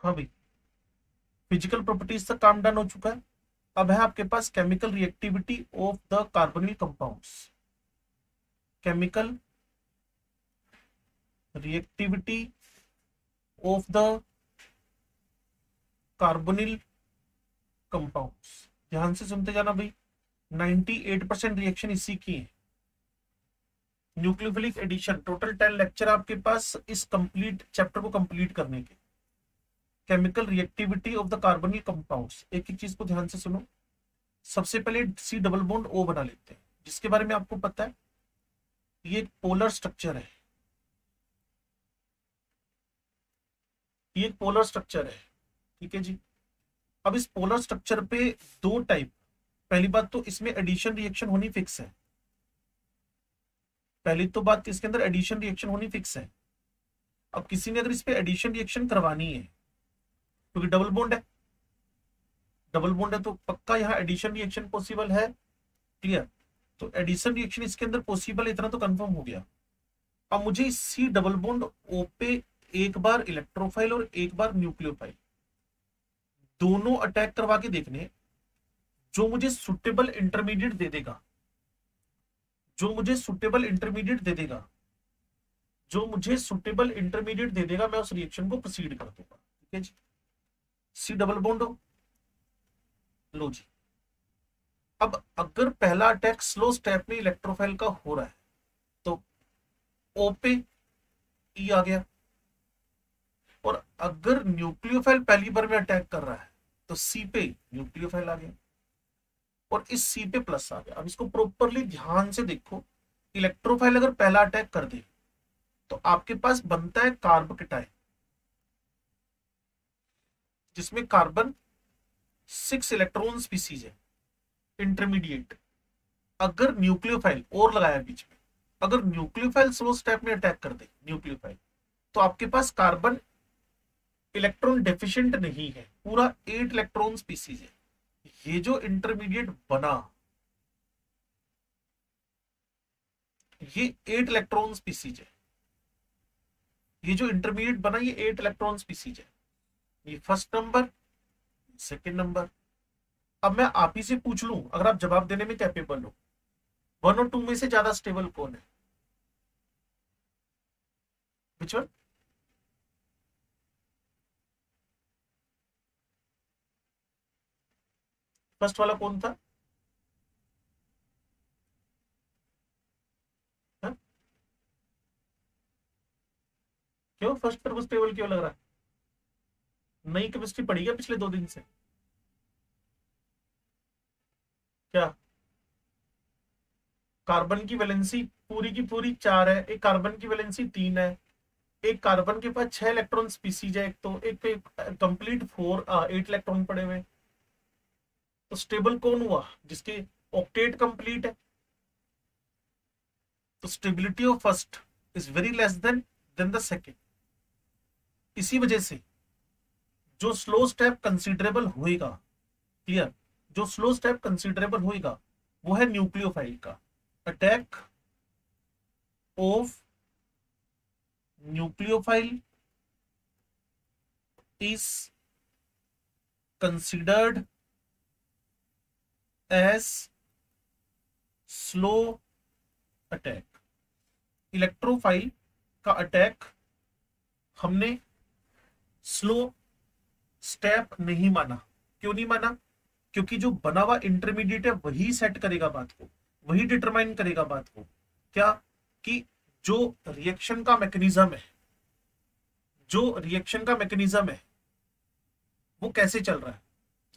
हाँ भाई, physical properties तक काम डन हो चुका है। अब है आपके पास chemical reactivity of the carbonyl compounds. Chemical reactivity of the carbonyl compounds. ध्यान से सुनते जाना भाई, 98% रिएक्शन इसी की है। न्यूक्लियोफिलिक एडिशन, टोटल 10 लेक्चर आपके पास इस कंप्लीट चैप्टर को कंप्लीट करने के। Chemical reactivity of the carbonyl compounds, एक एक चीज को ध्यान से सुनो। सबसे पहले सी डबल बॉन्ड ओ बना लेते हैं, जिसके बारे में आपको पता है ये एक पोलर स्ट्रक्चर है। ये एक पोलर स्ट्रक्चर है, ठीक है जी। अब इस पोलर स्ट्रक्चर पे दो टाइप, पहली बात तो इसमें एडिशन रिएक्शन होनी फिक्स है। पहली तो बात इसके अंदर एडिशन रिएक्शन होनी फिक्स है। अब किसी ने अगर इस पे एडिशन रिएक्शन करवानी है, क्योंकि डबल बॉन्ड है, डबल बॉन्ड है तो पक्का यहाँ एडिशन रिएक्शन पॉसिबल है। क्लियर? तो एडिशन रिएक्शन इसके अंदर पॉसिबल है, इतना तो कंफर्म हो गया। अब मुझे सी डबल बॉन्ड ओ पे एक बार इलेक्ट्रोफाइल और एक बार न्यूक्लियोफाइल दोनों अटैक करवा के देखने, जो मुझे सुटेबल इंटरमीडिएट दे देगा, जो मुझे सुटेबल इंटरमीडिएट दे देगा, जो मुझे सुटेबल इंटरमीडिएट दे देगा, मैं उस रिएक्शन को प्रोसीड कर दूंगा। ठीक है जी। सी डबल बॉन्ड हो, लो जी। अब अगर पहला अटैक स्लो स्टेप में इलेक्ट्रोफाइल का हो रहा है तो ओ पे ई आ गया, और अगर न्यूक्लियोफाइल पहली बार में अटैक कर रहा है तो सी पे न्यूक्लियोफाइल आ गया, और इस सी पे प्लस आ गया। अब इसको प्रॉपरली ध्यान से देखो, इलेक्ट्रोफाइल अगर पहला अटैक कर दे तो आपके पास बनता है कार्ब केटायन, जिसमें कार्बन 6 इलेक्ट्रॉन स्पीसीज है इंटरमीडिएट। अगर न्यूक्लियोफाइल और लगाया बीच में, अगर न्यूक्लियोफाइल स्लो स्टेप में अटैक कर दे न्यूक्लियोफाइल, तो आपके पास कार्बन इलेक्ट्रॉन डेफिशिएंट नहीं है, पूरा 8 इलेक्ट्रॉन स्पीसीज है। ये जो इंटरमीडिएट बना, ये 8 इलेक्ट्रॉन स्पीसीज है। ये जो इंटरमीडिएट बना ये 8 इलेक्ट्रॉन स्पीसीज है। ये फर्स्ट नंबर, सेकंड नंबर। अब मैं आप ही से पूछ लूं, अगर आप जवाब देने में कैपेबल हो, 1 और 2 में से ज्यादा स्टेबल कौन है? Which one? फर्स्ट वाला कौन था? हा? क्यों फर्स्ट पर वो स्टेबल क्यों लग रहा है? नई केमिस्ट्री पढ़ी है पिछले 2 दिन से क्या? कार्बन की वैलेंसी पूरी की पूरी 4 है, एक कार्बन की वैलेंसी 3 है, एक कार्बन के पास 6 इलेक्ट्रॉन स्पीसीज है, एक तो एक पे कंप्लीट 8 इलेक्ट्रॉन पड़े हुए। तो स्टेबल कौन हुआ? जिसके ऑक्टेट कंप्लीट है। तो stability of first is very less than the second. इसी वजह से जो स्लो स्टेप कंसिडरेबल होएगा, क्लियर, जो स्लो स्टेप कंसिडरेबल होएगा वो है न्यूक्लियोफाइल का। Attack of nucleophile is considered as slow attack. Electrophile का अटैक हमने स्लो स्टेप नहीं माना। क्यों नहीं माना? क्योंकि जो बना हुआ इंटरमीडिएट है वही सेट करेगा बात को, वही डिटरमाइन करेगा बात को। क्या? कि जो रिएक्शन का मैकेनिज्म है, जो रिएक्शन का मैकेनिज्म है वो कैसे चल रहा है।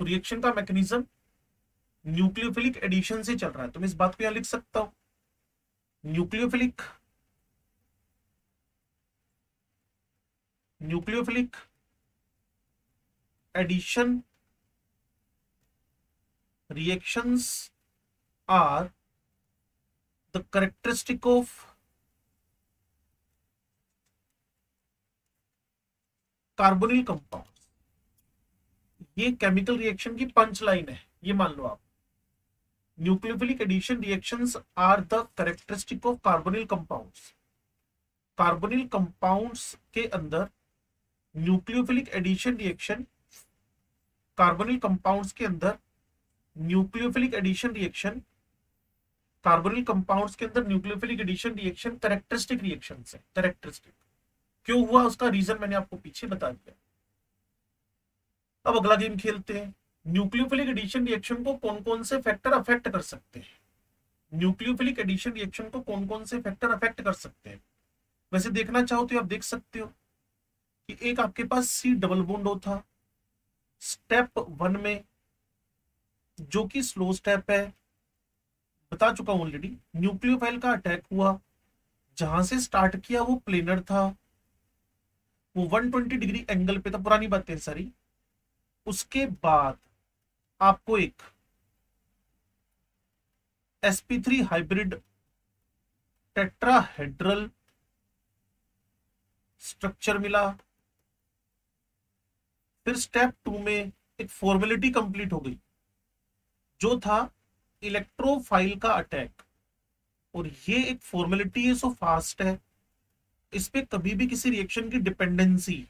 तो रिएक्शन का मैकेनिज्म न्यूक्लियोफिलिक एडिशन से चल रहा है। तो मैं इस बात को यहां लिख सकता हूं, nucleophilic addition reactions are the characteristic of carbonyl compound. ये केमिकल रिएक्शन की पंच लाइन है, ये मान लो आप। Nucleophilic addition reactions are the characteristic of carbonyl compounds. Carbonyl compounds के अंदर nucleophilic addition reaction carbonyl compounds के अंदर, nucleophilic addition reaction carbonyl compounds के अंदर nucleophilic addition reaction characteristic reaction है। कैरेक्टरिस्टिक क्यों हुआ उसका रीजन मैंने आपको पीछे बता दिया। अब अगला गेम खेलते हैं। न्यूक्लियोफिलिक एडिशन रिएक्शन को कौन कौन से फैक्टर अफेक्ट कर सकते हैं? न्यूक्लियोफिलिक एडिशन रिएक्शन को कौन कौन से फैक्टर अफेक्ट कर सकते हैं? वैसे देखना चाहो तो आप देख सकते हो कि एक आपके पास सी डबल बॉन्ड था स्टेप 1 में, जो कि स्लो स्टेप है, बता चुका हूं ऑलरेडी। न्यूक्लियोफाइल का अटैक हुआ, जहां से स्टार्ट किया वो प्लेनर था, वो 120 डिग्री एंगल पे था, पुरानी बातें सारी। उसके बाद आपको एक sp3 हाइब्रिड टेट्राहेड्रल स्ट्रक्चर मिला। फिर स्टेप 2 में एक फॉर्मेलिटी कंप्लीट हो गई, जो था इलेक्ट्रोफाइल का अटैक। और ये एक फॉर्मेलिटी है, सो फास्ट है, इस पे कभी भी किसी रिएक्शन की डिपेंडेंसी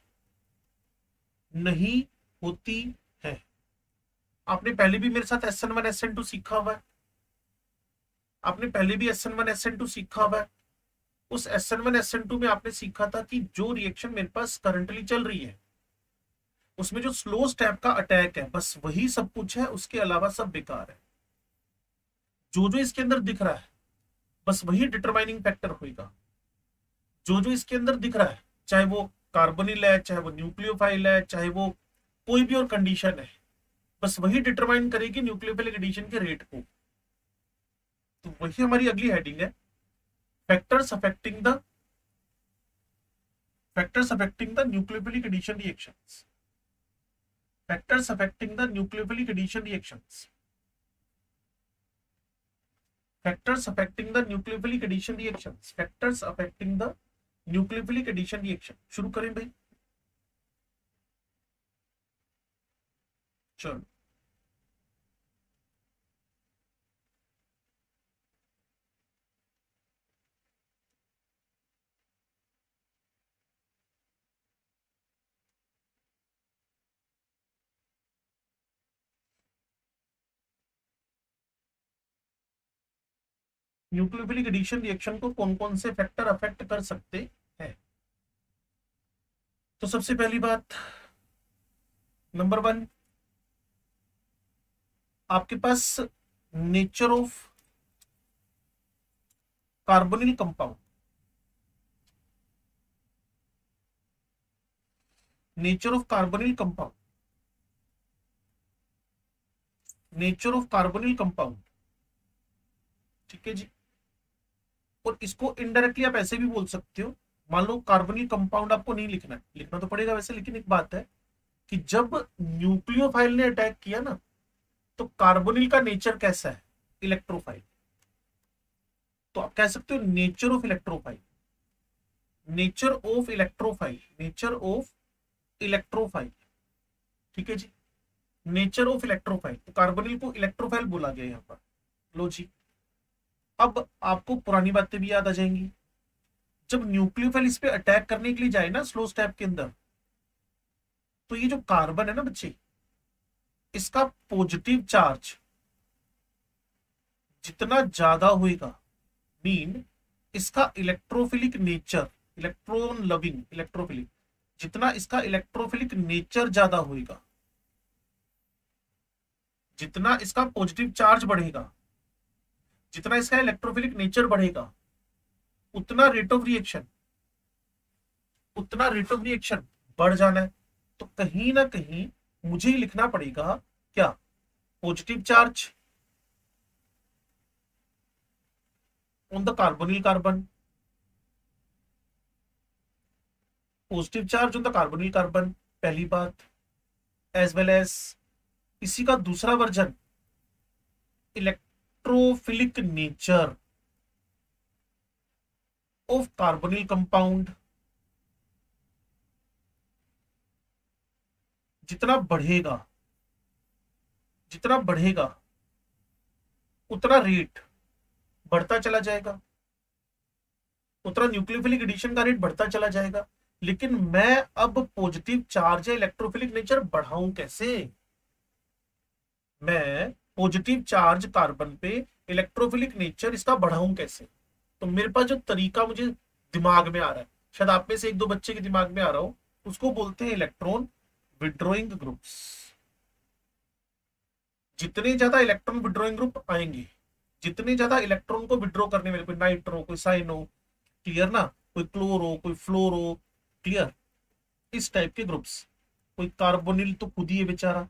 नहीं होती है। आपने पहले भी मेरे साथ SN1 SN2 सीखा हुआ है, आपने पहले भी SN1 SN2 सीखा हुआ है। उस SN1 SN2 में आपने सीखा था कि जो रिएक्शन मेरे पास करंटली चल रही है उसमें जो स्लो स्टेप का अटैक है बस वही सब कुछ है, उसके अलावा सब बेकार है। जो जो इसके अंदर दिख रहा है बस वही डिटरमाइनिंग फैक्टर होगा। जो जो इसके अंदर दिख रहा है, चाहे वो कार्बोनिल है, चाहे वो न्यूक्लियोफाइल है, चाहे वो कोई भी और कंडीशन है, बस वही डिटरमाइन करेगी न्यूक्लियोफिलिक एडिशन के रेट को। तो वही हमारी अगली हेडिंग है, factors affecting the nucleophilic addition reactions. Factors affecting the nucleophilic addition reactions. Factors affecting the nucleophilic addition reactions. Factors affecting the nucleophilic addition reaction. शुरू करें भाई, चलो। न्यूक्लियोफिलिक एडिशन रिएक्शन को कौन कौन से फैक्टर अफेक्ट कर सकते हैं? तो सबसे पहली बात, नंबर 1, आपके पास nature of carbonyl compound. Nature of carbonyl compound, nature of carbonyl compound, ठीक है जी। और इसको इनडायरेक्टली आप ऐसे भी बोल सकते हो, मान लो कार्बोनिल कंपाउंड आपको नहीं लिखना है, लिखना तो पड़ेगा वैसे, लेकिन एक बात है कि जब न्यूक्लियोफाइल ने अटैक किया ना, तो कार्बोनिल का नेचर कैसा है? इलेक्ट्रोफाइल। तो आप कह सकते हो nature of electrophile, nature of electrophile, nature of electrophile, ठीक है जी, नेचर ऑफ इलेक्ट्रोफाइल। तो कार्बोनिल को इलेक्ट्रोफाइल बोला गया यहां पर। लो जी, अब आपको पुरानी बातें भी याद आ जाएंगी। जब न्यूक्लियोफाइल इस पे अटैक करने के लिए जाए ना स्लो स्टेप के अंदर, तो ये जो कार्बन है ना बच्चे, इसका पॉजिटिव चार्ज जितना ज्यादा होगा, मीन इसका electrophilic nature, electron loving electrophilic, जितना इसका इलेक्ट्रोफिलिक नेचर ज्यादा होगा, जितना इसका पॉजिटिव चार्ज बढ़ेगा, जितना इसका इलेक्ट्रोफिलिक नेचर बढ़ेगा, उतना रेट ऑफ रिएक्शन, उतना रेट ऑफ रिएक्शन बढ़ जाना है। तो कहीं ना कहीं मुझे ही लिखना पड़ेगा क्या? Positive charge on the carbonyl carbon, positive charge on the carbonyl carbon, पहली बात। एज वेल एज इसी का दूसरा version, electrophilic nature of carbonyl compound जितना बढ़ेगा, जितना बढ़ेगा उतना रेट बढ़ता चला जाएगा, उतना न्यूक्लियोफिलिक एडिशन का रेट बढ़ता चला जाएगा। लेकिन मैं अब पॉजिटिव चार्ज या इलेक्ट्रोफिलिक नेचर बढ़ाऊं कैसे? मैं पॉजिटिव चार्ज कार्बन पे इलेक्ट्रोफिलिक नेचर इसका बढ़ाऊं कैसे? तो मेरे पास जो तरीका मुझे दिमाग में आ रहा है, शायद आप में से एक दो बच्चे के दिमाग में आ रहा हो, उसको बोलते हैं इलेक्ट्रॉन विड्रॉइंग ग्रुप्स। जितने ज्यादा इलेक्ट्रॉन विड्रॉइंग ग्रुप आएंगे, जितने ज्यादा इलेक्ट्रॉन को विड्रॉ करने वाले, कोई नाइट्रो, कोई साइनो, क्लियर ना, कोई क्लोरो, कोई फ्लोरो, क्लियर, इस टाइप के ग्रुप्स, कोई कार्बोनिल तो खुद ही है बेचारा,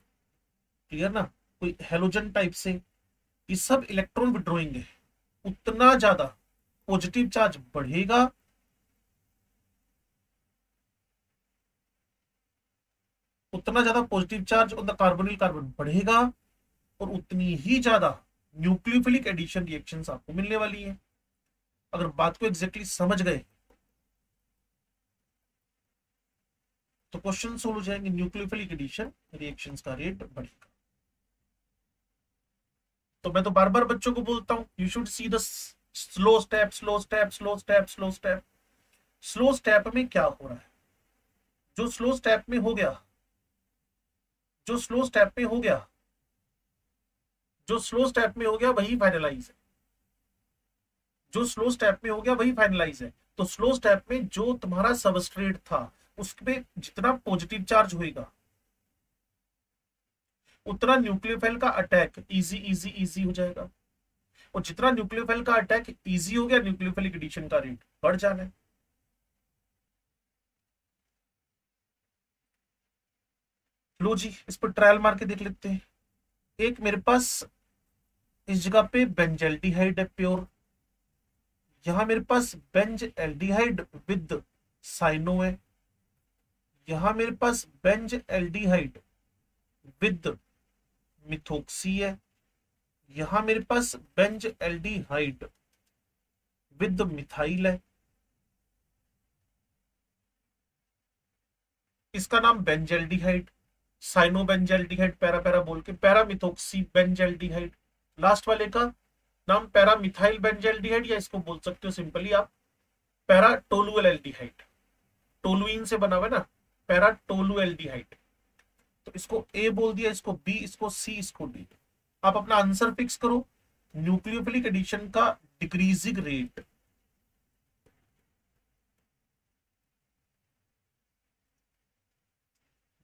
क्लियर ना, कोई हेलोजन टाइप से, ये सब इलेक्ट्रॉन विड्रॉइंग है। उतना ज्यादा पॉजिटिव चार्ज बढ़ेगा, उतना ज्यादा positive charge on the carbonyl carbon बढ़ेगा, और उतनी ही ज्यादा न्यूक्लियोफिलिक एडिशन रिएक्शंस आपको मिलने वाली है। अगर बात को एग्जैक्टली समझ गए तो क्वेश्चन सोल्व हो जाएंगे। न्यूक्लियोफिलिक एडिशन रिएक्शंस का रेट बढ़ेगा। तो मैं तो बार बार बच्चों को बोलता हूं, you should see the slow step, slow step, slow step, slow step. Slow step में क्या हो रहा है? जो स्लो स्टेप में हो गया, जो स्लो स्टेप में हो गया, जो स्लो स्टेप में हो गया वही फाइनलाइज है। जो स्लो स्टेप में हो गया वही फाइनलाइज है। तो स्लो स्टेप में जो तुम्हारा सबस्ट्रेट था उसपे जितना पॉजिटिव चार्ज होगा, उतना न्यूक्लियोफाइल का अटैक इजी इजी इजी हो जाएगा। और जितना न्यूक्लियोफाइल का अटैक इजी हो गया, न्यूक्लियोफिलिक एडिशन का रेट बढ़ जाना है। लो जी, इस पर ट्रायल मार के देख लेते हैं। एक मेरे पास इस जगह पे बेंजल्डिहाइड है प्योर, यहां मेरे पास बेंज एल्डिहाइड विद साइनो है, यहां मेरे पास बेंज एल्डिहाइड विद मिथोक्सी है, यहां मेरे पास बेंज एल्डिहाइड विद मिथाइल है। इसका नाम benzaldehyde, cyano benzaldehyde para para बोल के, पैरा मिथोक्सी बेंजल्डिहाइड। लास्ट वाले का नाम पैरा मिथाइल बेंजल्डिहाइड, या इसको बोल सकते हो सिंपली आप पैरा टोलुएल्डिहाइड। टोलुइन से बना हुआ है ना, पैरा टोलुएल्डिहाइड। तो इसको ए बोल दिया, इसको बी, इसको सी, इसको डी। आप अपना आंसर फिक्स करो। न्यूक्लियोफिलिक एडिशन का decreasing rate,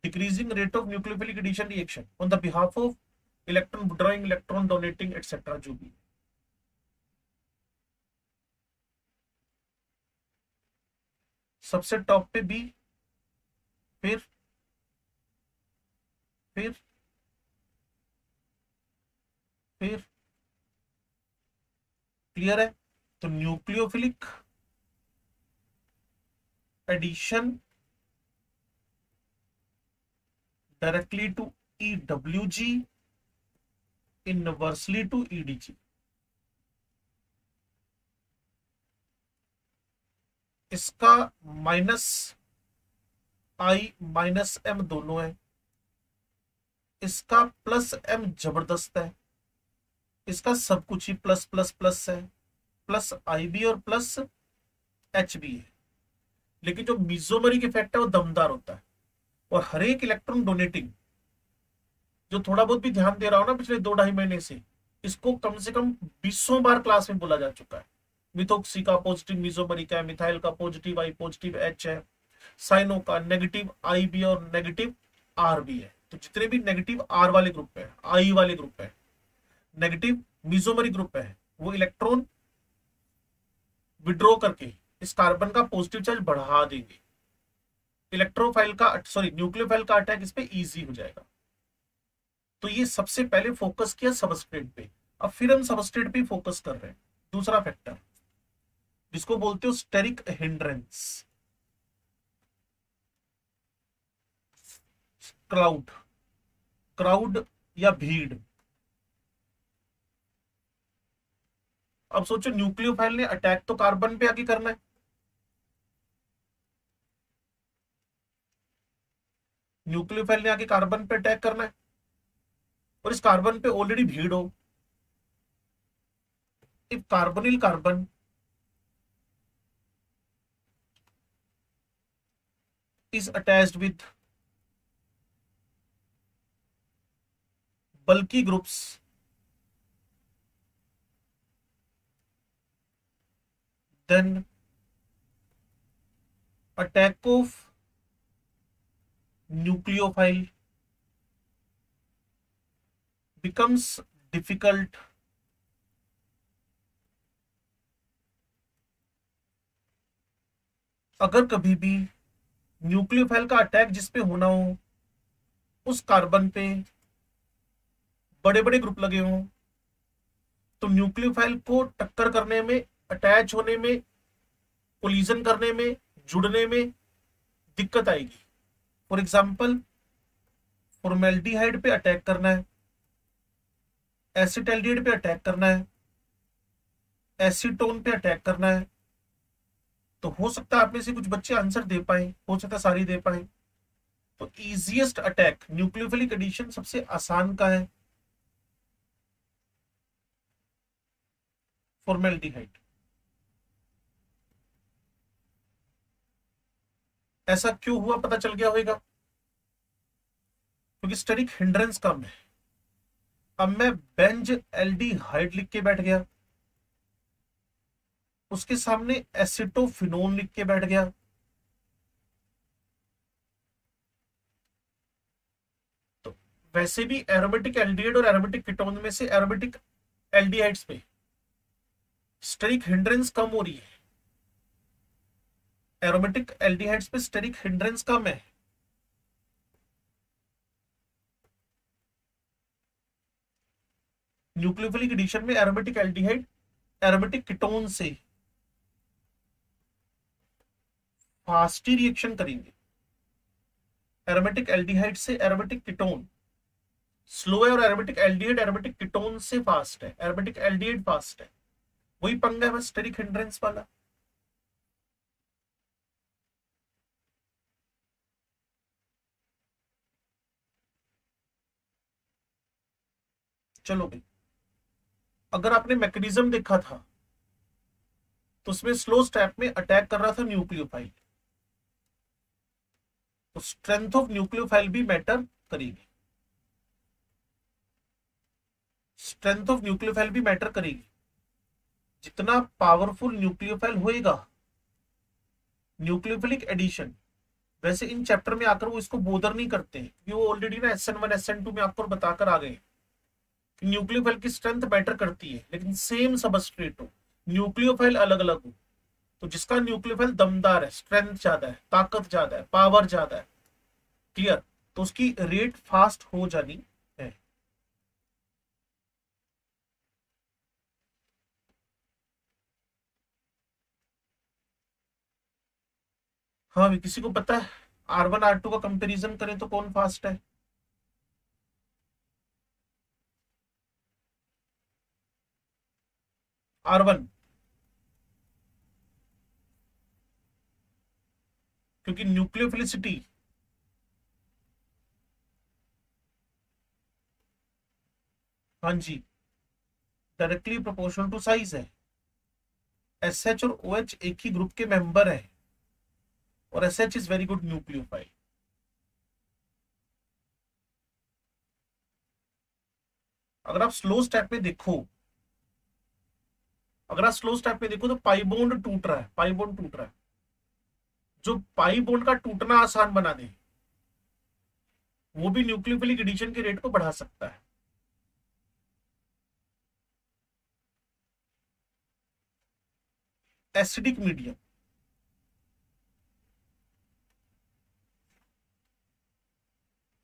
decreasing rate of nucleophilic addition reaction on the behalf of electron withdrawing, electron donating, etc. जो भी सबसे टॉप पे बी, फिर फिर फिर क्लियर है? तो nucleophilic addition directly to EWG, inversely to EDG। इसका माइनस आई माइनस एम दोनों है, इसका प्लस एम जबरदस्त है, इसका सब कुछ ही प्लस प्लस प्लस है, प्लस आई भी और प्लस एच भी है। लेकिन जो मीजोमेरिक इफेक्ट है वो दमदार होता है, और हर एक इलेक्ट्रॉन डोनेटिंग जो थोड़ा बहुत भी ध्यान दे रहा हो ना पिछले 2-2.5 महीने से, इसको कम से कम 20 बार क्लास में बोला जा चुका है। मिथोक्सी का पॉजिटिव मीजोमेरिक है, मिथाइल का पॉजिटिव आई पॉजिटिव एच है, साइनो का नेगेटिव आई भी और नेगेटिव आर भी है। तो जितने भी नेगेटिव आर वाले ग्रुप है, आई वाले ग्रुप है, नेगेटिव मीजोमेरिक ग्रुप है, वो इलेक्ट्रॉन विड्रॉ करके इस कार्बन का पॉजिटिव चार्ज बढ़ा देंगे। इलेक्ट्रोफाइल का सॉरी न्यूक्लियोफाइल का अटैक इस पे इजी हो जाएगा। तो ये सबसे पहले फोकस किया सबस्ट्रेट पे। अब फिर हम सबस्ट्रेट पे फोकस कर रहे हैं। दूसरा फैक्टर जिसको बोलते हो स्टेरिक हिंड्रेंस, क्राउड, क्राउड या भीड़। अब सोचो न्यूक्लियोफाइल ने अटैक तो कार्बन पे आके करना है, न्यूक्लियोफाइल ने आके कार्बन पे अटैक करना है, और इस कार्बन पे ऑलरेडी भीड़ हो। If carbonyl carbon is attached with bulky groups then attack of nucleophile becomes difficult अगर कभी भी न्यूक्लियोफाइल का अटैक जिस पे होना हो उस कार्बन पे बड़े बड़े ग्रुप लगे हों तो न्यूक्लियोफाइल को टक्कर करने में, अटैच होने में, कोलिजन करने में, जुड़ने में दिक्कत आएगी। फॉर एग्जाम्पल फॉर्मेल्डिहाइड पे अटैक करना है, एसिटाल्डिहाइड पे अटैक करना है, एसीटोन पे अटैक करना है, तो हो सकता है आप में से कुछ बच्चे आंसर दे पाए, हो सकता है सारी दे पाए। तो इजीएस्ट अटैक न्यूक्लियोफिलिक एडिशन सबसे आसान का है फॉर्मेल्डिहाइड। ऐसा क्यों हुआ पता चल गया होगा, क्योंकि स्टेरिक हिंड्रेंस कम है। अब मैं बेंज एल्डिहाइड लिख के बैठ गया, उसके सामने एसिटोफिनोन लिख के बैठ गया, तो वैसे भी एरोमेटिक एल्डिहाइड और एरोमेटिक कीटोन में से एरोमेटिक एल्डिहाइड्स पे स्टेरिक हिंड्रेंस कम हो रही है, एरोमेटिक एल्डिहाइड्स पे स्टेरिक हिंड्रेंस कम है। न्यूक्लियोफिलिक एडिशन में एरोमेटिक एल्डिहाइड एरोमेटिक कीटोन से फास्टी रिएक्शन करेंगे, एरोमेटिक एल्डिहाइड से एरोमेटिक कीटोन स्लो है और एरोमेटिक एल्डिहाइड एरोमेटिक कीटोन से फास्ट है, एरोमेटिक एल्डिहाइड फास्ट है। वही पंगा है बस स्टेरिक हिंड्रेंस वाला। चलो भाई, अगर आपने मैकेनिज्म देखा था तो उसमें स्लो स्टेप में अटैक कर रहा था न्यूक्लियोफाइल, तो स्ट्रेंथ ऑफ न्यूक्लियोफाइल भी मैटर करेगी, स्ट्रेंथ ऑफ न्यूक्लियोफाइल भी मैटर करेगी। जितना पावरफुल न्यूक्लियोफाइल होएगा न्यूक्लियोफिलिक एडिशन, वैसे इन चैप्टर में आकर वो इसको बोदर नहीं करते हैं क्योंकि वो ऑलरेडी ना SN1 SN2 में आपको बताकर आ गए कि न्यूक्लियोफाइल की स्ट्रेंथ मैटर करती है, लेकिन सेम सबस्ट्रेट हो, न्यूक्लियोफाइल अलग अलग हो, तो जिसका न्यूक्लियोफाइल दमदार है, स्ट्रेंथ ज्यादा है, ताकत ज्यादा है, पावर ज्यादा है, क्लियर, तो उसकी रेट फास्ट हो जानी है। हाँ भी किसी को पता है R1 R2 का कंपैरिजन करें तो कौन फास्ट है? R1, क्योंकि न्यूक्लियोफिलिसिटी हाँ जी डायरेक्टली प्रोपोर्शनल टू साइज है। SH और OH एक ही ग्रुप के मेंबर है और SH is very good nucleophile. अगर आप स्लो स्टेप में देखो, अगर आप स्लो स्टेप में देखो तो पाई बॉन्ड टूट रहा है, पाई बॉन्ड टूट रहा है। जो पाई बॉन्ड का टूटना आसान बना दे वो भी न्यूक्लियोफिलिक एडिशन के रेट को बढ़ा सकता है। Acidic medium,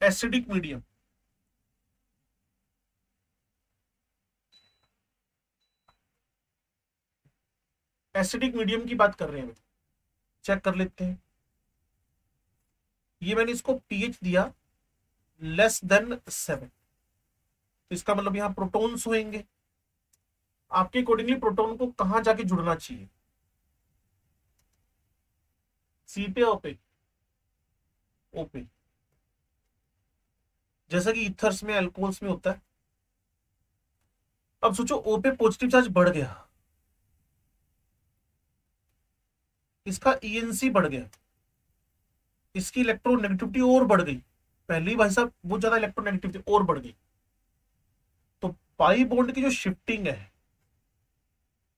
acidic medium acidic medium की बात कर रहे हैं, चेक कर लेते हैं। ये मैंने इसको pH दिया <7, इसका मतलब यहां प्रोटॉन्स होंगे। आपके अकॉर्डिंगली प्रोटॉन को कहां जाके जुड़ना चाहिए, सी पे ओपे? ओपे, जैसा कि इथर्स में अल्कोहल्स में होता है। अब सोचो O पे पॉजिटिव चार्ज बढ़ गया, इसका ENC बढ़ गया, इसकी इलेक्ट्रोनेगेटिविटी और बढ़ गई, पहले ही भाई साहब बहुत ज्यादा इलेक्ट्रोनेगेटिविटी और बढ़ गई, तो पाई बॉन्ड की जो शिफ्टिंग है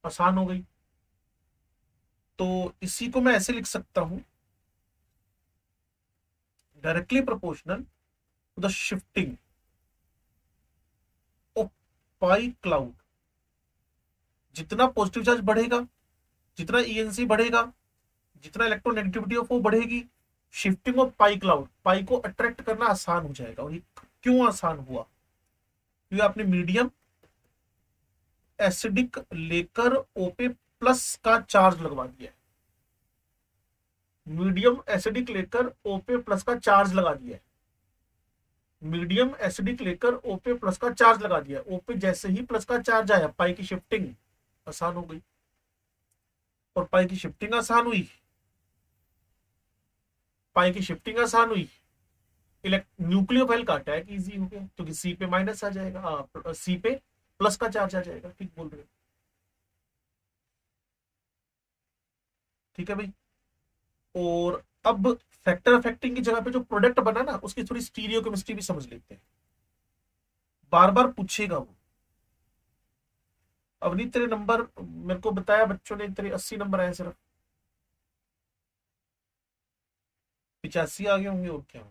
आसान हो गई। तो इसी को मैं ऐसे लिख सकता हूं, directly proportional to the shifting of pi cloud. जितना पॉजिटिव चार्ज बढ़ेगा, जितना ईएनसी बढ़ेगा, जितना इलेक्ट्रोनेगेटिविटी ऑफ वो बढ़ेगी, shifting of pi cloud, pi को अट्रैक्ट करना आसान हो जाएगा। और ये क्यों आसान हुआ? क्योंकि आपने मीडियम एसिडिक लेकर ओपे प्लस का चार्ज लगवा दिया है, मीडियम एसिडिक लेकर ओपे प्लस का चार्ज लगा दिया है, मीडियम एसिडिक लेकर ओपे प्लस का चार्ज लगा दिया। ओपे जैसे ही प्लस का चार्ज आया, पाई की शिफ्टिंग आसान हो गई, और पाई की शिफ्टिंग आसान हुई, पाई की शिफ्टिंग आसान हुई, न्यूक्लियोफाइल का अटैक इजी हो गया, क्योंकि सी पे माइनस आ जाएगा, सी पे प्लस का चार्ज आ जाएगा। ठीक बोल रहे हो? ठीक है भाई। और अब फैक्टर अफेक्टिंग की जगह पे जो प्रोडक्ट बना ना, उसकी थोड़ी स्टीरियो केमिस्ट्री भी समझ लेते हैं, बार बार पूछेगा वो। अवनी तेरे नंबर मेरे को बताया बच्चों ने, तेरे 80 नंबर आए सिर्फ, 85 आ गए होंगे और क्या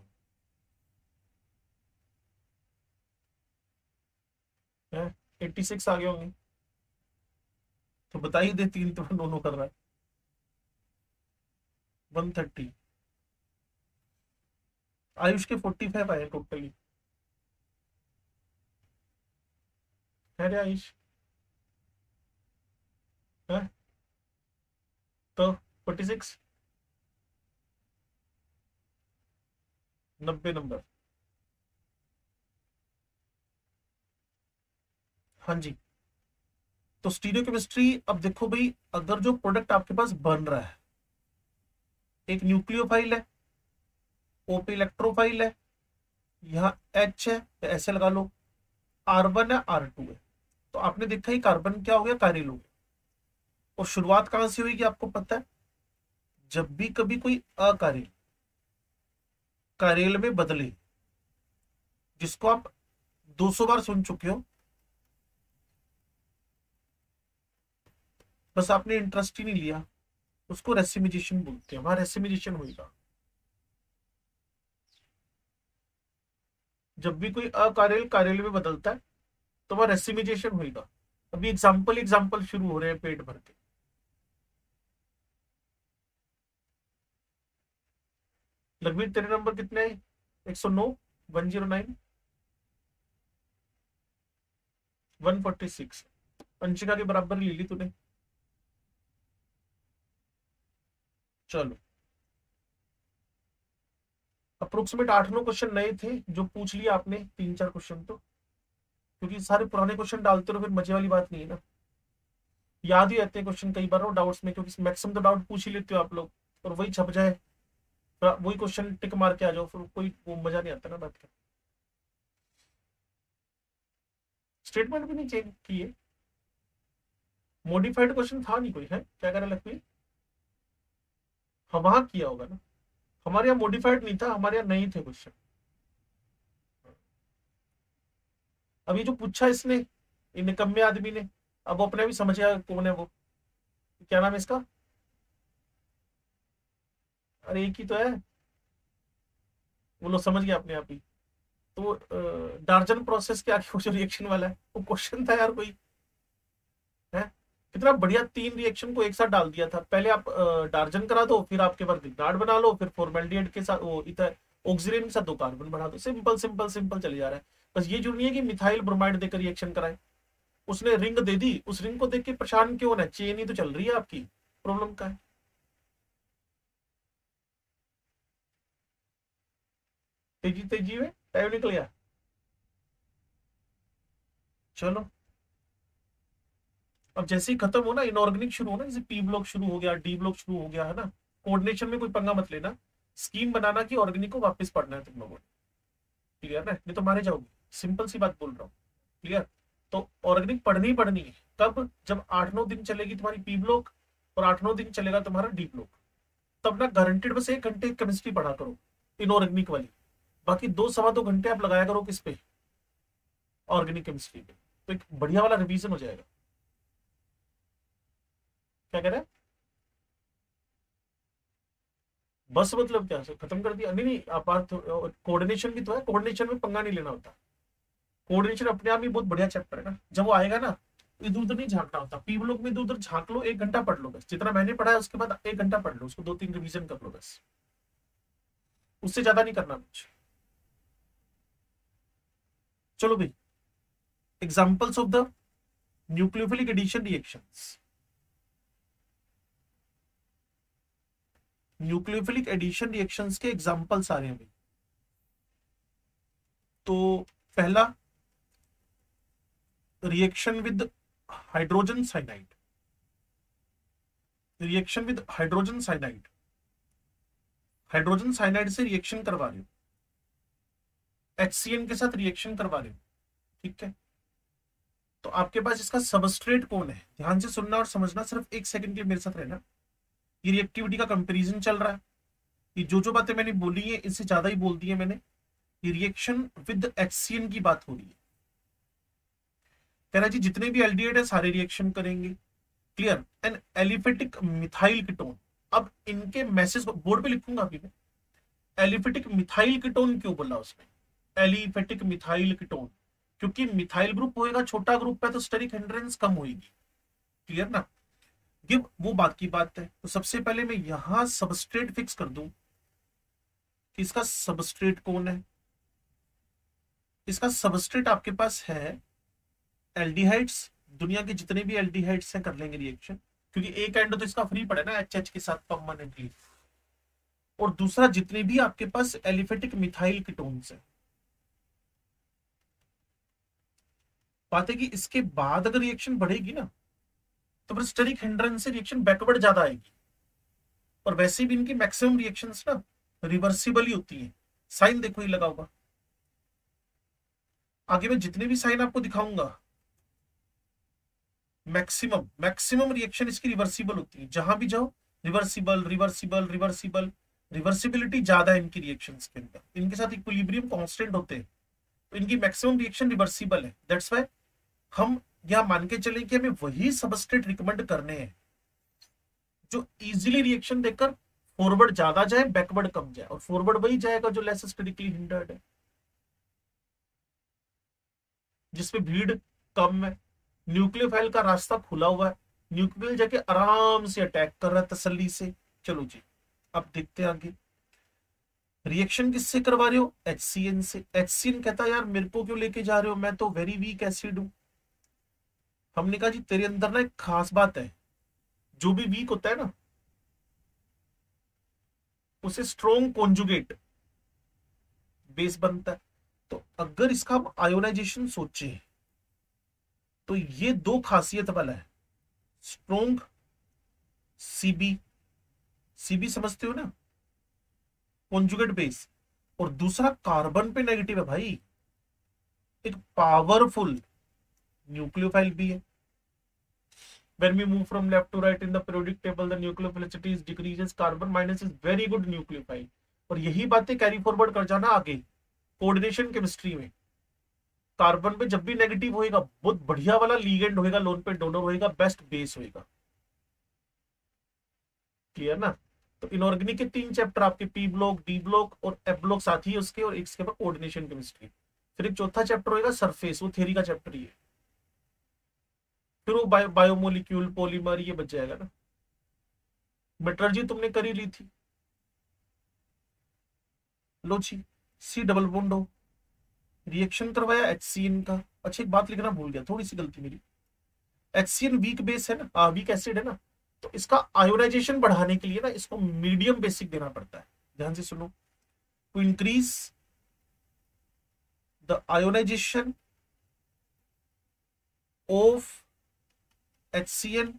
है, 86 आ गए होंगे। तो बता ही दे, तीन तो नो नो कर रहा है। 130। आयुष के 45 आए टोटली, है रे आयुष? है तो 46, 90 नंबर। हाँ जी। तो स्टीरियोकेमिस्ट्री, अब देखो भाई, अगर जो प्रोडक्ट आपके पास बन रहा है, एक न्यूक्लियोफाइल है, ओपी इलेक्ट्रोफाइल है, यहाँ एच है या ऐसे लगा लो, R1 है R2 है, तो आपने देखा ही कार्बन क्या हो गया, कारिल हो गया। और शुरुआत कहां से हुई आपको पता है? जब भी कभी कोई अकारिल कारेल में बदले, जिसको आप 200 बार सुन चुके हो, बस आपने इंटरेस्ट ही नहीं लिया, उसको रेसिमिजेशन बोलते हैं। वहां रेसिमिजेशन होगा जब भी कोई अकारेल कारेल में बदलता है, तो वह रेसिमिजेशन होगा। अभी एग्जाम्पल एग्जाम्पल शुरू हो रहे हैं पेट भर के। लघवीर तेरे नंबर कितने हैं? 109, 109, 146। अंशिका के बराबर ले ली तूने। चलो, अप्रोक्सीमेट 8-9 क्वेश्चन नए थे जो पूछ लिया आपने, 3-4 क्वेश्चन तो, क्योंकि सारे पुराने क्वेश्चन डालते रहो फिर मजे वाली बात नहीं है ना। याद ही रहते हैं क्वेश्चन कई बार डाउट्स में, क्योंकि मैक्सिमम तो डाउट पूछ ही लेते हो आप लोग, और वही छप जाए, फिर वही क्वेश्चन टिक मार के आ जाओ, फिर कोई वो मजा नहीं आता ना बात का। स्टेटमेंट भी नहीं चेंज किए, मॉडिफाइड क्वेश्चन था नहीं कोई, है क्या कह रहा लक्ष्मी? हाँ वहां किया होगा ना, हमारे यहाँ मॉडिफाइड नहीं था, हमारे यहाँ नहीं थे क्वेश्चन। अभी जो पूछा इसने, इन निकम्मे आदमी ने, अब वो अपने भी समझ गया कौन है वो, क्या नाम है इसका? अरे एक ही तो है, वो लोग समझ गया अपने आप ही। तो डार्जन प्रोसेस के आगे वो जो रिएक्शन वाला है, वो क्वेश्चन था यार कोई, है कितना बढ़िया, 3 रिएक्शन को एक साथ डाल दिया था। पहले आप डार्जन करा दो, फिर आपके पास रिगार्ड बना लो, फिर फॉर्मेल्डिहाइड के साथ वो इथर ऑक्सीजन के साथ 2 कार्बन बढ़ा दो। सिंपल सिंपल सिंपल चले जा रहा है। बस ये जरूरी है कि मिथाइल ब्रोमाइड देकर रिएक्शन कराए। उसने रिंग दे दी, उस रिंग को देख के परेशान क्यों होना है? चेन ही तो चल रही है आपकी, प्रॉब्लम का है। तेजी तेजी में टाइम निकल गया। चलो, अब जैसे ही खत्म हो ना, इनऑर्गेनिक शुरू हो ना, जैसे पी ब्लॉक शुरू हो गया, डी ब्लॉक शुरू हो गया, है ना, कोऑर्डिनेशन में कोई पंगा मत लेना, स्कीम बनाना कि ऑर्गेनिक को वापस पढ़ना है तुम लोगों ने। क्लियर ना? नहीं तो मारे जाओगे, सिंपल सी बात बोल रहा हूँ। क्लियर? तो ऑर्गेनिक पढ़नी ही पढ़नी है। कब? जब 8-9 दिन चलेगी तुम्हारी पी ब्लॉक, और 8-9 दिन चलेगा तुम्हारा डी ब्लॉक। तब ना गारंटेड बस 1 घंटे केमिस्ट्री पढ़ा करो इनऑर्गेनिक वाली, बाकी 2 सवा 2 घंटे आप लगाया करो किस पे, ऑर्गेनिक केमिस्ट्री पे, तो एक बढ़िया वाला रिवीजन हो जाएगा। क्या कह रहे हैं? बस मतलब क्या खत्म कर दिया? नहीं नहीं, आप कोऑर्डिनेशन भी तो है, कोऑर्डिनेशन में पंगा नहीं लेना होता। कोऑर्डिनेशन अपने आप ही बहुत बढ़िया चैप्टर है ना, जब वो आएगा ना इधर उधर नहीं झांकना होता, पी ब्लॉक में इधर उधर झांक लो, 1 घंटा पढ़ लो बस, जितना मैंने पढ़ा है उसके बाद 1 घंटा पढ़ लो, उसको 2-3 रिवीजन कर लो बस, उससे ज्यादा नहीं करना कुछ। चलो भाई, examples of the nucleophilic addition reactions. Nucleophilic addition reactions के एग्जाम्पल्स आ रहे हैं भाई। तो पहला, reaction with hydrogen cyanide, reaction with hydrogen cyanide, hydrogen cyanide से रिएक्शन करवा रहे हो, HCN के साथ रिएक्शन करवा रहे हो, ठीक है। तो आपके पास इसका सबस्ट्रेट कौन है, ध्यान से सुनना और समझना, सिर्फ 1 सेकंड के लिए मेरे साथ रहना। ये रिएक्टिविटी का कंपैरिजन चल रहा है, ये जो बातें मैंने बोली है इससे ज्यादा ही बोल दी है मैंने। ये रिएक्शन विद HCN की बात हो रही है। कह रहा जी जितने भी एल्डिहाइड है सारे रिएक्शन करेंगे, clear. An aliphatic methyl ketone, अब इनके मैसेज को बोर्ड पे लिखूंगा अभी मैं। एलिफेटिक मिथाइल कीटोन क्यों बोला उसमें, एलिफेटिक मिथाइल कीटोन, क्योंकि मिथाइल ग्रुप होएगा, छोटा ग्रुप है तो स्टेरिक हिंड्रेंस कम होगी, क्लियर ना। गिव वो बात की बात है। तो सबसे पहले मैं यहां सबस्ट्रेट फिक्स कर दूं कि इसका सबस्ट्रेट कौन है। इसका सबस्ट्रेट आपके पास है एल्डिहाइड्स, दुनिया के जितने भी एल्डिहाइड्स हैं कर लेंगे रिएक्शन, क्योंकि एक एंड तो इसका फ्री पड़ा ना HH के साथ परमानेंटली, और दूसरा जितने भी आपके पास एलिफेटिक मिथाइल कीटोन्स है। बात है कि इसके बाद अगर रिएक्शन बढ़ेगी ना तो फिर स्टेरिक हिंड्रेंस से रिएक्शन बैकवर्ड ज्यादा आएगी, और वैसे भी इनकी मैक्सिमम रिएक्शंस ना रिवर्सिबल ही होती है। साइन देखो ये लगा होगा, आगे मैं जितने भी साइन आपको दिखाऊंगा मैक्सिमम रिएक्शन इसकी रिवर्सिबल होती है, जहां भी जाओ रिवर्सिबल रिवर्सिबल रिवर्सिबल, रिवर्सिबिलिटी ज्यादा है इनकी रिएक्शंस के अंदर, इनके साथ इक्विलिब्रियम कांस्टेंट होते हैं, तो इनकी मैक्सिमम रिएक्शन रिवर्सिबल है। दैट्स व्हाई हम यहां मान के चलें कि हमें वही सबस्ट्रेट रिकमेंड करने हैं जो इजीली रिएक्शन देकर फॉरवर्ड ज्यादा जाए बैकवर्ड कम जाए, और फॉरवर्ड वही जाएगा जो लेस स्टेरिकली हिंडर्ड है, जिसमें भीड़ कम है, न्यूक्लियोफाइल का रास्ता खुला हुआ है, न्यूक्लियल जाके आराम से अटैक कर रहा है तसल्ली से। चलो जी अब देखते हैं आगे, रिएक्शन किससे करवा रहे हो, HCN से। HCN कहता है यार मेरे को क्यों लेके जा रहे हो, मैं तो वेरी वीक एसिड हूं। हमने कहा जी तेरे अंदर ना एक खास बात है, जो भी वीक होता है ना उसे स्ट्रॉन्ग कॉन्जुगेट बेस बनता है। तो अगर इसका हम आयोनाइजेशन सोचे तो ये 2 खासियत वाला है, स्ट्रॉन्ग CB, CB समझते हो ना, कॉन्जुगेट बेस, और दूसरा कार्बन पे नेगेटिव है भाई, एक पावरफुल न्यूक्लियोफाइल भी है। When we move from left to right in the periodic table, the nucleophilicity is decreases. Carbon minus is very good nucleophile, और यही बातें कैरी फॉरवर्ड कर जाना आगे कोऑर्डिनेशन केमिस्ट्री में। कार्बन पे जब भी नेगेटिव होएगा बहुत बढ़िया वाला लीगेंड होएगा, लोन पे डोनर होएगा, बेस्ट बेस होएगा, क्लियर ना। तो इनऑर्गेनिक के 3 चैप्टर आपके पी ब्लॉक, डी ब्लॉक और एफ ब्लॉक साथ ही है उसके, और इसके बाद कोऑर्डिनेशन केमिस्ट्री। फिर एक चौथा चैप्टर होएगा सरफेस, वो थ्योरी का चैप्टर ही है। फिर वो बायोमोलिक्यूल पॉलीमर ये बच जाएगा ना। मेट्रोलॉजी तुमने करी ली थी, लो जी C डबल बॉन्ड हो, रिएक्शन करवाया HCN का। अच्छा एक बात लिखना भूल गया, थोड़ी सी गलती मेरी, HCN वीक बेस है ना, वीक एसिड है ना, तो इसका आयोनाइजेशन बढ़ाने के लिए ना इसको मीडियम बेसिक देना पड़ता है। ध्यान से सुनो, to increase the ionization of HCN,